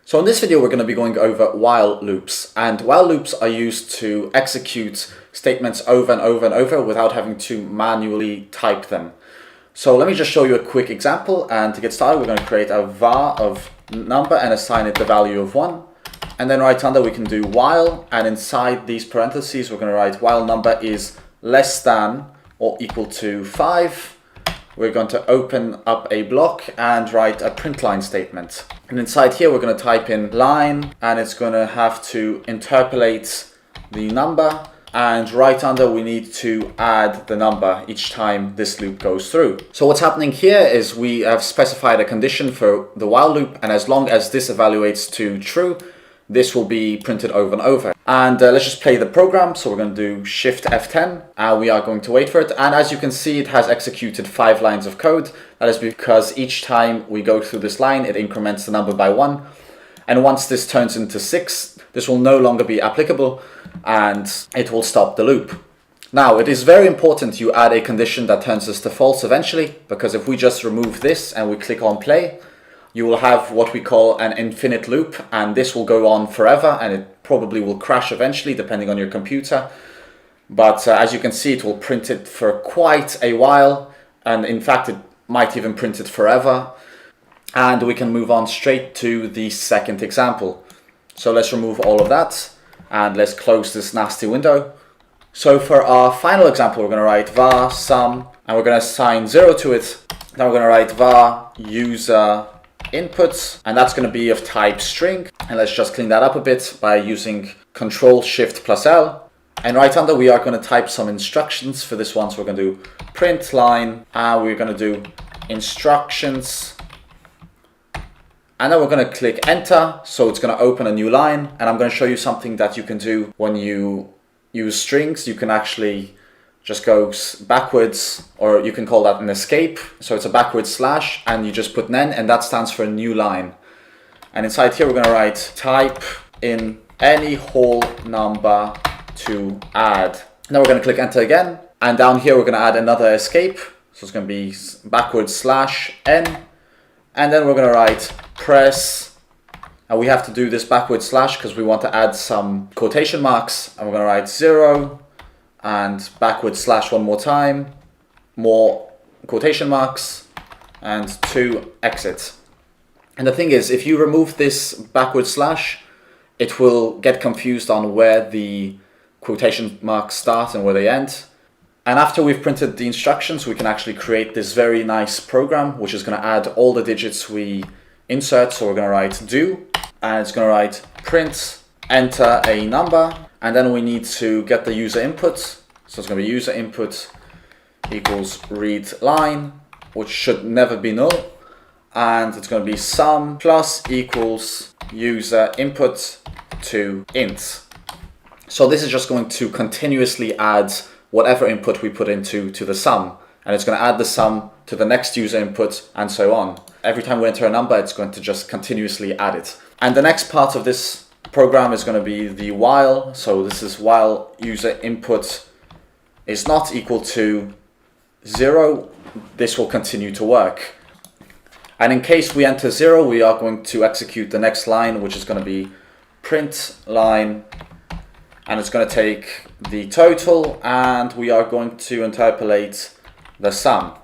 So in this video, we're going to be going over while loops, and while loops are used to execute statements over and over and over without having to manually type them. So let me just show you a quick example, and to get started, we're going to create a var of number and assign it the value of 1. And then right under we can do while, and inside these parentheses, we're going to write while number is less than or equal to 5. We're going to open up a block and write a print line statement. And inside here, we're going to type in line, and it's going to have to interpolate the number. And right under, we need to add the number each time this loop goes through. So what's happening here is we have specified a condition for the while loop, and as long as this evaluates to true, this will be printed over and over. And let's just play the program. So we're going to do Shift F10, and we are going to wait for it. And as you can see, it has executed 5 lines of code. That is because each time we go through this line, it increments the number by 1. And once this turns into 6, this will no longer be applicable, and it will stop the loop. Now, it is very important you add a condition that turns this to false eventually, because if we just remove this and we click on play, you will have what we call an infinite loop, and this will go on forever, and it probably will crash eventually depending on your computer. But as you can see, it will print it for quite a while, and in fact it might even print it forever. And we can move on straight to the second example. So let's remove all of that and let's close this nasty window. So for our final example, we're going to write var sum, and we're going to assign 0 to it. Then we're going to write var user input, and that's going to be of type string. And let's just clean that up a bit by using Ctrl+Shift+L. And right under, we are going to type some instructions for this one. So we're going to do print line, and we're going to do instructions. And then we're going to click enter. So it's going to open a new line. And I'm going to show you something that you can do when you use strings. You can actually just go backwards, or you can call that an escape. So it's a backward slash, and you just put nen, and that stands for a new line. And inside here, we're going to write type in any whole number to add. Now we're going to click enter again. And down here, we're going to add another escape. So it's going to be backward slash n. And then we're going to write press. And we have to do this backward slash because we want to add some quotation marks. And we're going to write 0. And backward slash one more time, more quotation marks, and 2 exit. And the thing is, if you remove this backward slash, it will get confused on where the quotation marks start and where they end. And after we've printed the instructions, we can actually create this very nice program, which is going to add all the digits we insert. So we're going to write do, and it's going to write print, enter a number. And then we need to get the user input. So it's going to be user input equals read line, which should never be null. And it's going to be sum plus equals user input to int. So this is just going to continuously add whatever input we put into the sum. And it's going to add the sum to the next user input and so on. Every time we enter a number, it's going to just continuously add it. And the next part of this program is going to be the while. So this is while user input is not equal to 0. This will continue to work. And in case we enter 0, we are going to execute the next line, which is going to be print line. And it's going to take the total, and we are going to interpolate the sum.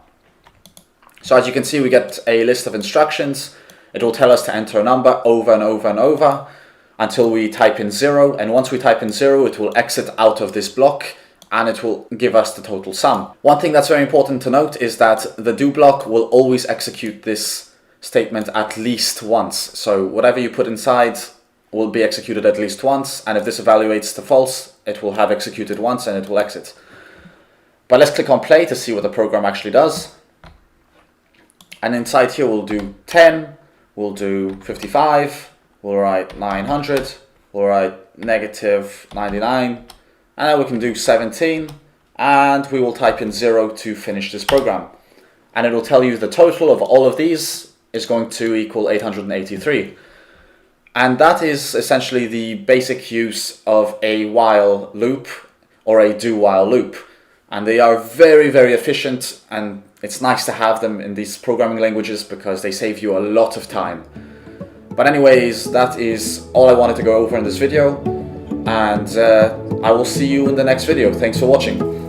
So as you can see, we get a list of instructions. It will tell us to enter a number over and over and over until we type in 0, and once we type in 0, it will exit out of this block and it will give us the total sum. One thing that's very important to note is that the do block will always execute this statement at least once. So whatever you put inside will be executed at least once, and if this evaluates to false, it will have executed once and it will exit. But let's click on play to see what the program actually does. And inside here we'll do 10, we'll do 55, we'll write 900, we'll write -99, and then we can do 17, and we will type in 0 to finish this program. And it will tell you the total of all of these is going to equal 883. And that is essentially the basic use of a while loop or a do while loop. And they are very, very efficient, and it's nice to have them in these programming languages because they save you a lot of time. But anyways, that is all I wanted to go over in this video, and I will see you in the next video. Thanks for watching.